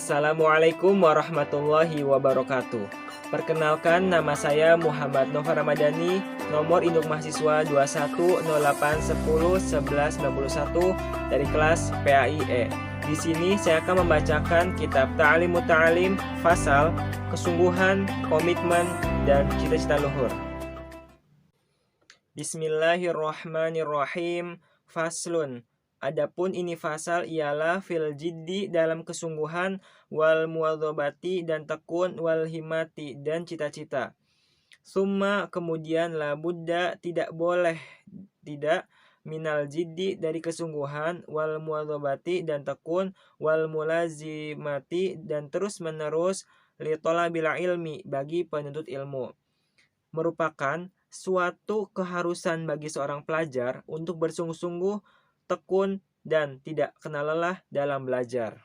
Assalamualaikum warahmatullahi wabarakatuh. Perkenalkan, nama saya Muhammad Nova Ramadhani, nomor induk mahasiswa 2108101191 dari kelas PAIE. Di sini saya akan membacakan kitab Ta'limut Ta'lim, Fasal, Kesungguhan, Komitmen, dan Cita-cita Luhur. Bismillahirrahmanirrahim. Faslun. Adapun ini fasal ialah fil jiddi dalam kesungguhan, wal muwadzabati dan tekun, wal himati dan cita-cita. Summa kemudian la budda tidak boleh tidak minal jiddi dari kesungguhan, wal muwadzabati dan tekun, wal mulazimati dan terus menerus, li talabil ilmi bagi penuntut ilmu. Merupakan suatu keharusan bagi seorang pelajar untuk bersungguh-sungguh, tekun, dan tidak kenal lelah dalam belajar.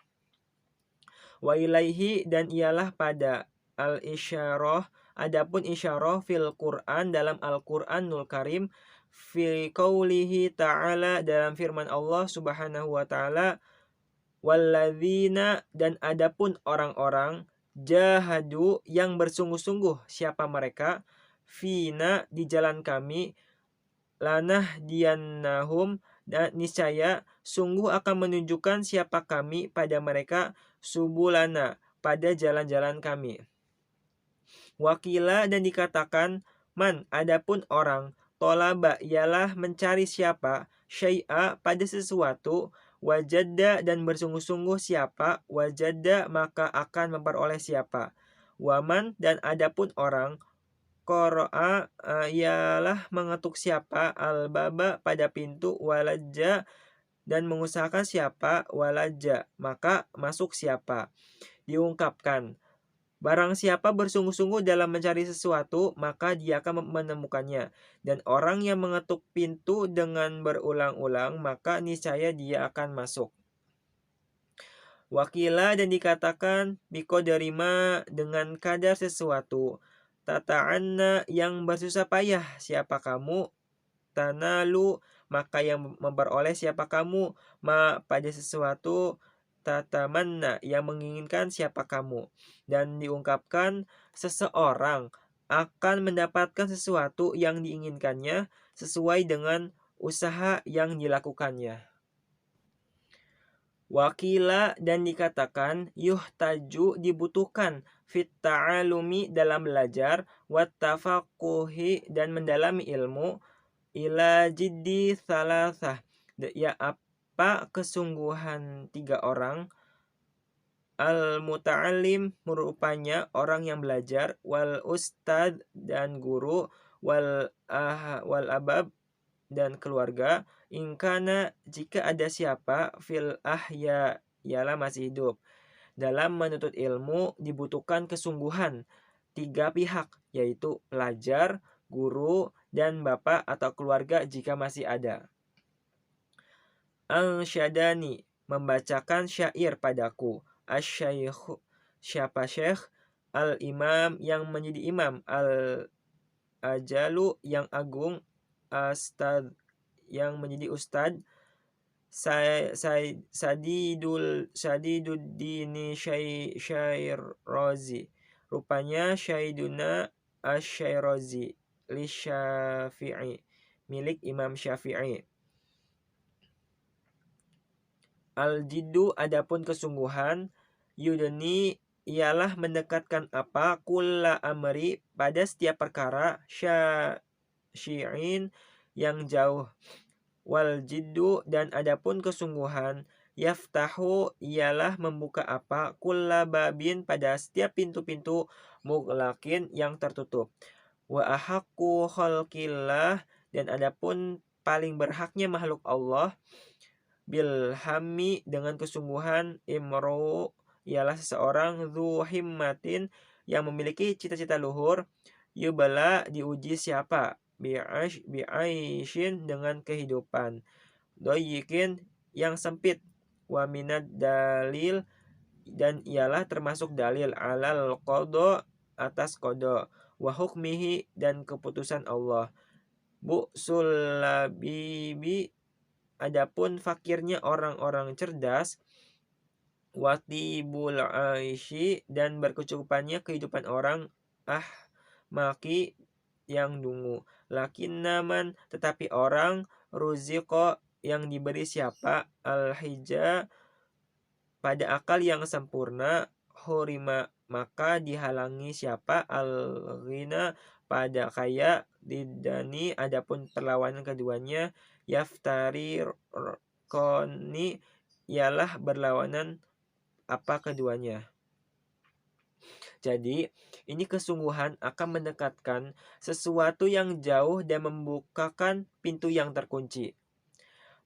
Wa ilaihi dan ialah pada al-isyarah, adapun isyarah fil Qur'an dalam Al-Qur'anul Karim, fi qaulihi ta'ala dalam firman Allah Subhanahu wa taala, walladzina dan adapun orang-orang jahadu yang bersungguh-sungguh siapa mereka, fina di jalan kami, lanah diannahum dan niscaya sungguh akan menunjukkan siapa kami pada mereka, subulana pada jalan-jalan kami. Wakila dan dikatakan, man adapun orang, tolaba ialah mencari siapa, syai'a pada sesuatu, wajadda dan bersungguh-sungguh siapa, wajadda maka akan memperoleh siapa. Waman dan adapun orang, qara'a ialah mengetuk siapa, al-baba pada pintu, walajja dan mengusahakan siapa, walajja maka masuk siapa. Diungkapkan, barang siapa bersungguh-sungguh dalam mencari sesuatu, maka dia akan menemukannya. Dan orang yang mengetuk pintu dengan berulang-ulang, maka niscaya dia akan masuk. Wakila dan dikatakan, biqadarima dengan kadar sesuatu, tata'anna yang bersusah payah siapa kamu, tanalu maka yang memperoleh siapa kamu, ma pada sesuatu, tatamanna yang menginginkan siapa kamu. Dan diungkapkan, seseorang akan mendapatkan sesuatu yang diinginkannya sesuai dengan usaha yang dilakukannya. Wakila dan dikatakan, yuhtaju dibutuhkan, fit ta'alumi dalam belajar, wat tafaqquhi dan mendalami ilmu, ila jiddi thalathah ya apa kesungguhan tiga orang, al muta'alim merupanya orang yang belajar, wal ustad dan guru, wal abab dan keluarga, ingkana jika ada siapa, fil ahya ialah masih hidup. Dalam menuntut ilmu dibutuhkan kesungguhan tiga pihak, yaitu pelajar, guru, dan bapak atau keluarga jika masih ada. Al-syadani membacakan syair padaku, asy-syaikh siapa syekh, al-imam yang menjadi imam, al-ajalu yang agung, astad yang menjadi ustad, Sadiduddini Syairazi rupanya Syaiduna Asy-Syairazi li Syafi'i milik Imam Syafi'i. Al-jiddu adapun kesungguhan, yudni ialah mendekatkan apa, kulla amri pada setiap perkara, syi'in yang jauh, wal jiddu dan adapun kesungguhan, yaftahu ialah membuka apa, kulla babin pada setiap pintu-pintu, mughlaqin yang tertutup, wa ahaqqu khalqillah dan adapun paling berhaknya makhluk Allah, bil hammi dengan kesungguhan, imru ialah seseorang, dzu himmatin yang memiliki cita-cita luhur, yubala diuji siapa, bi'aishin dengan kehidupan, doyikin yang sempit, wa minad dalil dan ialah termasuk dalil, alal qada atas qada, wa hukmihi dan keputusan Allah, bu sulabibi adapun fakirnya orang-orang cerdas, watibul aishi, dan berkecukupannya kehidupan orang maki yang dungu. Lakin naman, tetapi orang ruziqo yang diberi siapa al-hija pada akal yang sempurna, hurima maka dihalangi siapa al-ghina pada kaya, didani adapun perlawanan keduanya, yaftari koni ialah berlawanan apa keduanya. Jadi, ini kesungguhan akan mendekatkan sesuatu yang jauh dan membukakan pintu yang terkunci.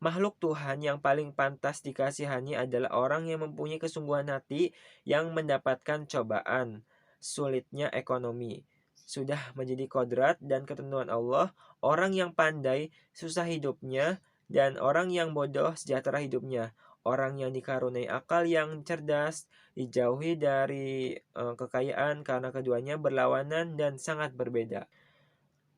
Makhluk Tuhan yang paling pantas dikasihani adalah orang yang mempunyai kesungguhan hati yang mendapatkan cobaan, sulitnya ekonomi. Sudah menjadi kodrat dan ketentuan Allah, orang yang pandai susah hidupnya, dan orang yang bodoh sejahtera hidupnya. Orang yang dikaruniai akal yang cerdas dijauhi dari kekayaan karena keduanya berlawanan dan sangat berbeda.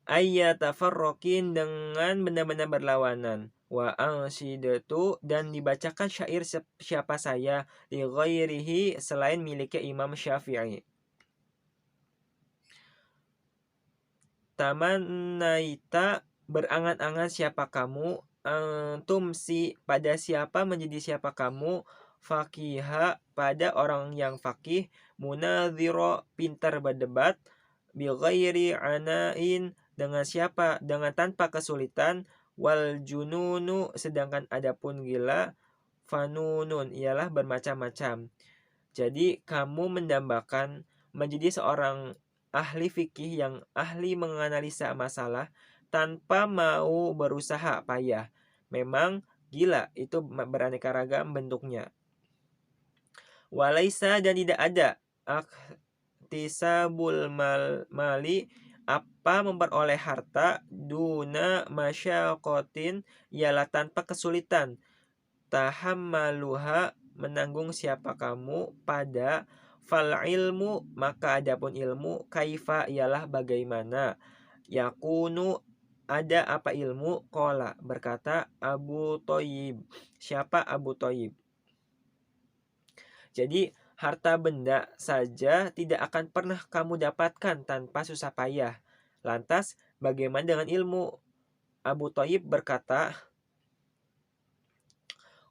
Ayyatafarrokin dengan benda-benda berlawanan. Wa ansidatu, dan dibacakan syair siapa saya li ghairihi selain miliknya Imam Syafi'i. Tamannaita, berangan-angan siapa kamu, tumsi pada siapa menjadi siapa kamu, fakiha pada orang yang fakih, munadhiro pintar berdebat, bi ghairi anain dengan siapa dengan tanpa kesulitan, wal jununu sedangkan adapun gila, fanunun ialah bermacam-macam. Jadi kamu mendambakan menjadi seorang ahli fikih yang ahli menganalisa masalah tanpa mau berusaha payah. Memang gila itu beraneka ragam bentuknya. Walaisa, dan tidak ada aktisabul mali apa memperoleh harta duna masyakotin ialah tanpa kesulitan, tahammaluha menanggung siapa kamu pada, fal ilmu maka adapun ilmu, kaifa ialah bagaimana, yakunu ada apa ilmu, kola berkata Abu Thayyib. Siapa Abu Thayyib? Jadi harta benda saja tidak akan pernah kamu dapatkan tanpa susah payah. Lantas bagaimana dengan ilmu? Abu Thayyib berkata,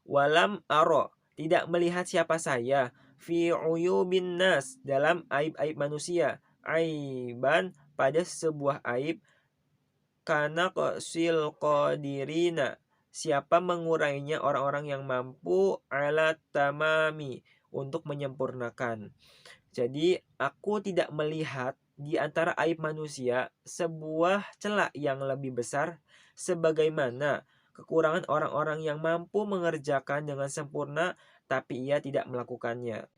walam aro, tidak melihat siapa saya, fi uyubin nas, dalam aib-aib manusia, aiban pada sebuah aib, karena qasil qadirina, siapa menguranginya orang-orang yang mampu, ala tamami, untuk menyempurnakan. Jadi aku tidak melihat di antara aib manusia sebuah celah yang lebih besar sebagaimana kekurangan orang-orang yang mampu mengerjakan dengan sempurna tapi ia tidak melakukannya.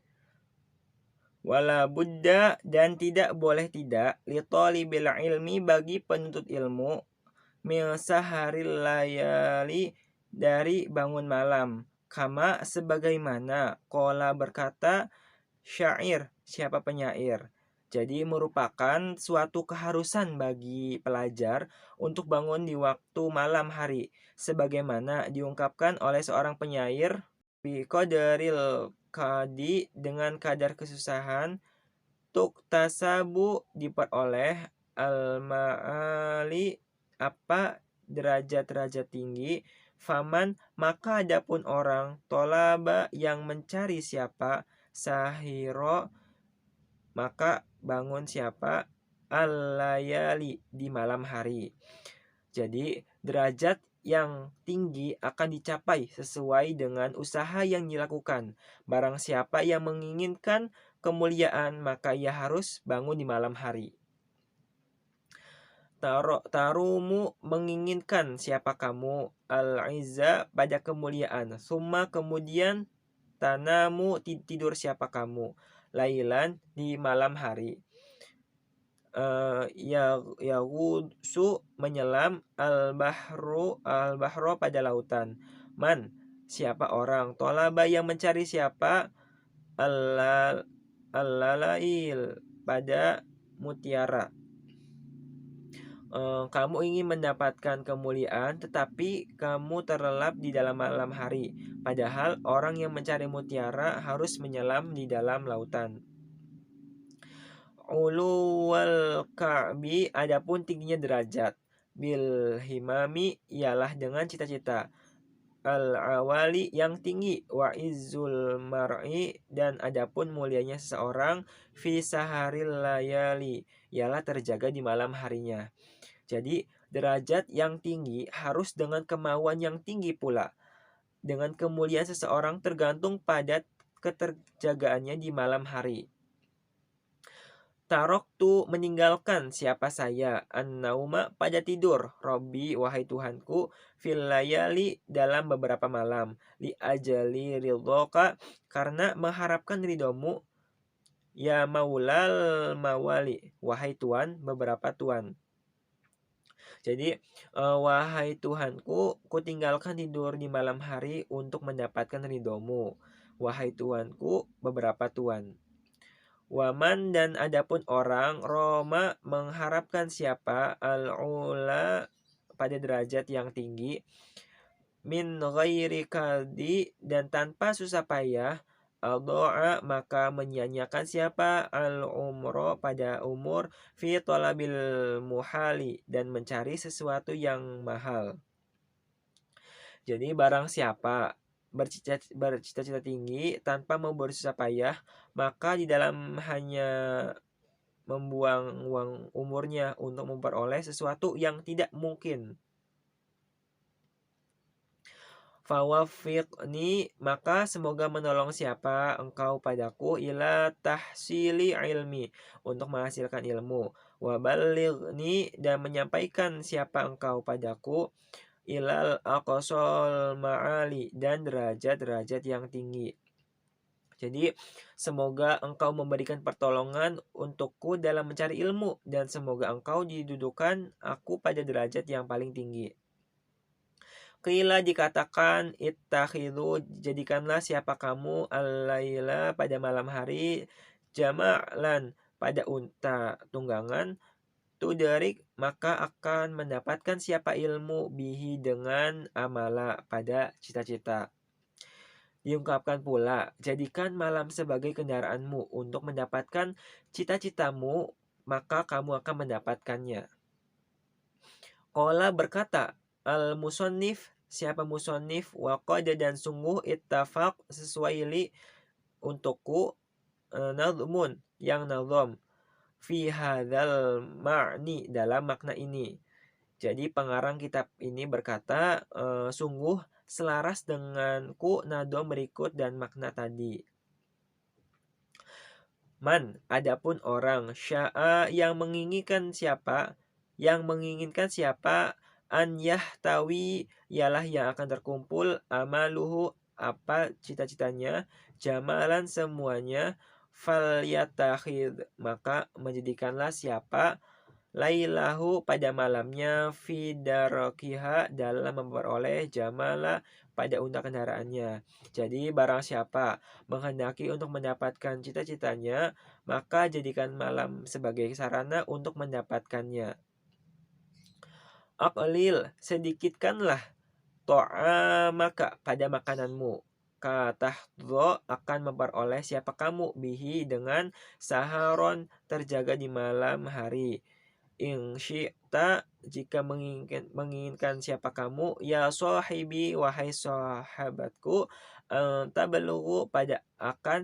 Wala buddha, dan tidak boleh tidak, li talibil ilmi bagi penuntut ilmu, min saharil layali dari bangun malam, kama sebagaimana qala berkata syair siapa penyair. Jadi merupakan suatu keharusan bagi pelajar untuk bangun di waktu malam hari, sebagaimana diungkapkan oleh seorang penyair, bi qadaril qadi, dengan kadar kesusahan, tuk tasabu diperoleh, al maali apa derajat-derajat tinggi, faman maka adapun orang, tolaba yang mencari siapa, sahiro maka bangun siapa, al-layali di malam hari. Jadi derajat yang tinggi akan dicapai sesuai dengan usaha yang dilakukan. Barang siapa yang menginginkan kemuliaan maka ia harus bangun di malam hari. Tarumu menginginkan siapa kamu, al-izza pada kemuliaan, summa kemudian tanamu tidur siapa kamu, lailan di malam hari. Yaghutsu menyelam, al-bahro pada lautan, man siapa orang, tolaba yang mencari siapa, al-lalail pada mutiara. kamu ingin mendapatkan kemuliaan, tetapi kamu terlelap di dalam malam hari. Padahal orang yang mencari mutiara harus menyelam di dalam lautan. Uluwal ka'bi, adapun tingginya derajat. Bil himami, ialah dengan cita-cita. Al-awali, yang tinggi. Wa izzul mar'i, dan adapun mulianya seseorang. Fi saharil layali, ialah terjaga di malam harinya. Jadi derajat yang tinggi harus dengan kemauan yang tinggi pula. Dengan kemuliaan seseorang tergantung pada keterjagaannya di malam hari. Taroktu, meninggalkan siapa saya, an-nauma, pada tidur, Robbi, wahai Tuhanku, fil layali, dalam beberapa malam, li ajali ridhoka, karena mengharapkan ridhomu, ya maulal mawali, wahai Tuhan, beberapa Tuhan. Jadi, wahai Tuhanku, kutinggalkan tidur di malam hari untuk mendapatkan ridhomu, wahai Tuhanku, beberapa Tuhan. Waman, dan adapun orang Roma, mengharapkan siapa al-ula, pada derajat yang tinggi, min ghairi kaldi, dan tanpa susah payah, al-do'a, maka menyia-nyiakan siapa al-umro, pada umur, fi talabil muhali, dan mencari sesuatu yang mahal. Jadi barang siapa bercita-cita tinggi tanpa mau bersusah payah, maka di dalam hanya membuang uang umurnya untuk memperoleh sesuatu yang tidak mungkin. Fawafiqni, maka semoga menolong siapa engkau padaku, ila tahsili ilmi, untuk menghasilkan ilmu. Wabalighni, dan menyampaikan siapa engkau padaku, ilal aqsal ma'ali, dan derajat-derajat yang tinggi. Jadi semoga engkau memberikan pertolongan untukku dalam mencari ilmu, dan semoga engkau didudukan aku pada derajat yang paling tinggi. Qila, dikatakan, ittakhidhu, jadikanlah siapa kamu, al-laila, pada malam hari, jama'lan, pada unta tunggangan, tudarik, maka akan mendapatkan siapa ilmu, bihi, dengan amala, pada cita-cita. Diungkapkan pula, jadikan malam sebagai kendaraanmu untuk mendapatkan cita-citamu, maka kamu akan mendapatkannya. Qala, berkata al-musannif, siapa musannif, waqad, dan sungguh, ittafaq, sesuai li, untukku, nadhmun, yang nazam, fi hadzal ma'ni, dalam makna ini. Jadi pengarang kitab ini berkata, sungguh selaras denganku nadom berikut dan makna tadi. Man, adapun orang, sya'a, yang menginginkan siapa, an yahtawi, ialah yang akan terkumpul, amaluhu, apa cita-citanya, jamalan, semuanya, falyatakhid, maka menjadikanlah siapa lailahu, pada malamnya, fidarokiha, dalam memperoleh jamala, pada unta kendaraannya. Jadi barang siapa menghendaki untuk mendapatkan cita-citanya, maka jadikan malam sebagai sarana untuk mendapatkannya. Aqlil, sedikitkanlah, to'amaka, pada makananmu, katahdho, akan memperoleh siapa kamu, bihi, dengan saharon, terjaga di malam hari. In syi'ta, jika menginginkan siapa kamu, ya sahibi, wahai sahabatku, tabalughu, pada akan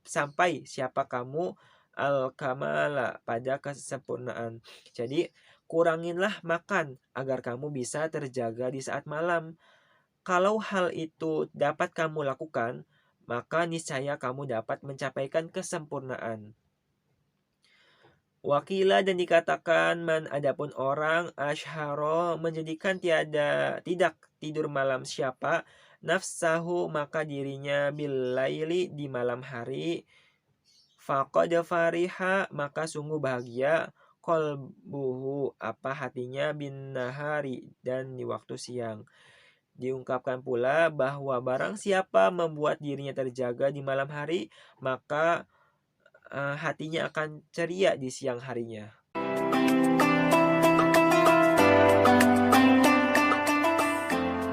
sampai siapa kamu, al-kamala, pada kesempurnaan. Jadi kuranginlah makan agar kamu bisa terjaga di saat malam. Kalau hal itu dapat kamu lakukan, maka niscaya kamu dapat mencapaikan kesempurnaan. Wakila, dan dikatakan, man, adapun orang, asharo, menjadikan tidak tidur malam siapa, nafsahu, maka dirinya, billaili, di malam hari, faqad fariha, maka sungguh bahagia, qalbuhu, apa hatinya, bin nahari, dan di waktu siang. Diungkapkan pula bahwa barang siapa membuat dirinya terjaga di malam hari, maka hatinya akan ceria di siang harinya.